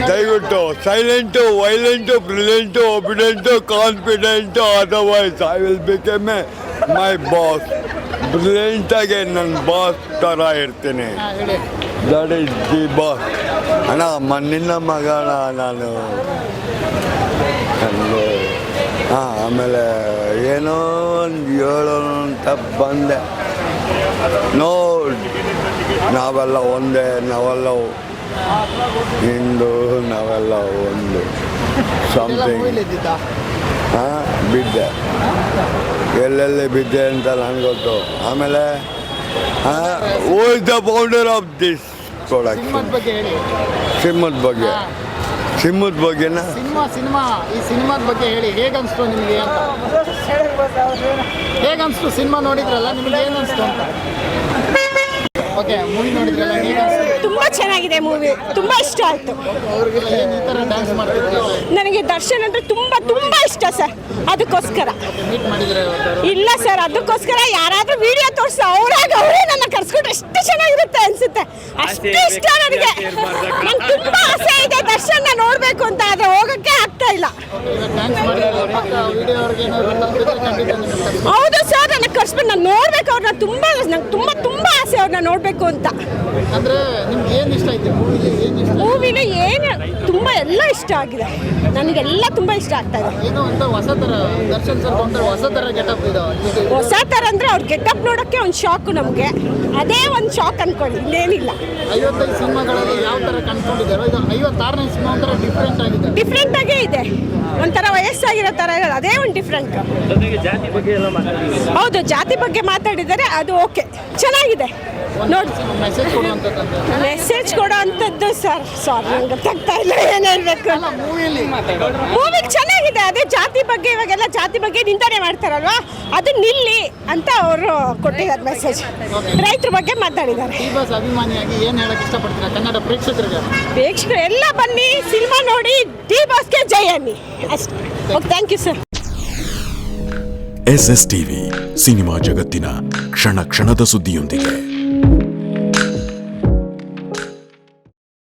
ದಯವಿಟ್ಟು silent, violent, brilliant, obedient, confident, otherwise I will become my boss. ಬ್ರಿಲಿಯಂಟಾಗಿ ನನ್ನ boss ಥರ ಇರ್ತೀನಿ. That is the boss. ಅಣ್ಣ ಮಣ್ಣಿನ ಮಗಣ ನಾನು. ಆಮೇಲೆ ಏನೋ ಒಂದು ಹೇಳೋಣ ಅಂತ ಬಂದೆ. ನಾವೆಲ್ಲ ಒಂದೇ, ನಾವೆಲ್ಲ ಹಿಂದೂ, ನಾವೆಲ್ಲ ಒಂದು ಸಮಥಿಂಗ್. ಬಿದ್ದೆ, ಎಲ್ಲೆಲ್ಲಿ ಬಿದ್ದೆ ಅಂತ ನನಗೆ ಗೊತ್ತು. ಆಮೇಲೆ who is the founder of this production? ಸಿಂಹದ ಬಗ್ಗೆನಾ? ಈ ಸಿನಿಮಾದ ಬಗ್ಗೆ ಹೇಳಿ, ಹೇಗನ್ಸ್ತು ನಿಮಗೆ ಅಂತ? ಹೇಗನ್ಸ್ತು ಸಿನಿಮಾ ನೋಡಿದ್ರಲ್ಲ, ನಿಮ್ಗೆ ಏನು ಅನಿಸ್ತು ಅಂತ? ಓಕೆ, ಮೂವಿ ನೋಡಿದ್ರಲ್ಲ, ತುಂಬಾ ಚೆನ್ನಾಗಿದೆ ಮೂವಿ, ತುಂಬಾ ಇಷ್ಟ ಆಯ್ತು. ನನಗೆ ದರ್ಶನ್ ಅಂದ್ರೆ ತುಂಬಾ ತುಂಬಾ ಇಷ್ಟ ಸರ್. ಅದಕ್ಕೋಸ್ಕರ ಇಲ್ಲ ಸರ್, ಅದಕ್ಕೋಸ್ಕರ ಯಾರಾದ್ರೂ ವಿಡಿಯೋ ತೋರಿಸಿ ಅವರೇ ನನ್ನ ಕರ್ಸ್ಕೊಂಡ್ರೆ ಎಷ್ಟು ಚೆನ್ನಾಗಿರುತ್ತೆ ಅನ್ಸುತ್ತೆ. ಅಷ್ಟು ಇಷ್ಟ ನನಗೆ. ನಂಗೆ ತುಂಬಾ ಆಸೆ ಇದೆ ದರ್ಶನ್ ನೋಡ್ಬೇಕು ಅಂತ, ಆದ್ರೆ ಹೋಗಕ್ಕೆ ಆಗ್ತಾ ಇಲ್ಲ. ಹೌದು ಸರ್, ನನಗೆ ಕರ್ಸ್ಬೇಕು, ನಾನು ನೋಡ್ಬೇಕು ಅವ್ರನ್ನ. ನಂಗೆ ತುಂಬಾ ತುಂಬಾ ಆಸೆ ಅವ್ರನ್ನ ನೋಡ್ಬೇಕು ಅಂತ. ಮೂವಿಲಿ ಏನು ತುಂಬಾ ಎಲ್ಲ ಇಷ್ಟ ಆಗಿದೆ ನನಗೆಲ್ಲ, ತುಂಬಾ ಇಷ್ಟ ಆಗ್ತಾ ಇದೆ. ಹೊಸ ತರ ಅಂದ್ರೆ ಅವ್ರ ಗೆಟಪ್ ನೋಡಕ್ಕೆ ಒಂದು ಶಾಕ್ ನಮ್ಗೆ. ಅದೇ ಒಂದು ಶಾಕ್ ಅನ್ಕೊಳ್ಳಿ, ಇನ್ನೇನಿಲ್ಲ. 55 ಸಿನಿಮಾಗಳಲ್ಲಿ ಯಾವ ತರ ಕಂಡುಕೊಂಡಿದ್ದಾರೋ, ಇದು 56ನೇ ಸಿನಿಮಾ ಒಂಥರ ಡಿಫ್ರೆಂಟ್ ಆಗೇ ಇದೆ. ಒಂಥರ ವಯಸ್ಸಾಗಿರೋ ತರ ಇರೋದು, ಅದೇ ಒಂದು ಡಿಫ್ರೆಂಟ್. ಹೌದು, ಜಾತಿ ಬಗ್ಗೆ ಮಾತಾಡಿದ್ದಾರೆ, ಅದು ಓಕೆ, ಚೆನ್ನಾಗಿದೆ. ನೋಡಿ, ಮೆಸೇಜ್ ಕೊಡೋ ಅಂಥದ್ದು ಸರ್. ಸಾರಿ, ನಂಗೆ ಗೊತ್ತಾಗ್ತಾ ಇಲ್ಲ ಏನು ಹೇಳ್ಬೇಕು. ಮೂವಿಗೆ ಚೆನ್ನಾಗಿದೆ. ಅದೇ ಜಾತಿ ಬಗ್ಗೆ, ಇವಾಗೆಲ್ಲ ಜಾತಿ ಬಗ್ಗೆ ನಿಂದನೆ ಮಾಡ್ತಾರಲ್ವಾ, ಅದು ನಿಲ್ಲಿ ಅಂತ ಅವರು ಕೊಟ್ಟಿದ್ದಾರೆ ಮೆಸೇಜ್. ರೈತರ ಬಗ್ಗೆ ಮಾತಾಡಿದ್ದಾರೆ. ಅಭಿಮಾನಿಯಾಗಿ ಏನು ಹೇಳಕ್ಕೆ ಇಷ್ಟಪಡ್ತೀರಾ ಕನ್ನಡ ಪ್ರೇಕ್ಷಕರು ಎಲ್ಲ ಬನ್ನಿ, ಸಿನಿಮಾ ನೋಡಿ, ಡಿ ಬಾಸ್ಗೆ ಜೈ ಅನ್ನಿ ಅಷ್ಟೇ. Okay, thank you sir. SS TV, cinema ಜಗತ್ತಿನ ಕ್ಷಣ ಕ್ಷಣದ ಸುದ್ದಿಯೊಂದಿಗೆ.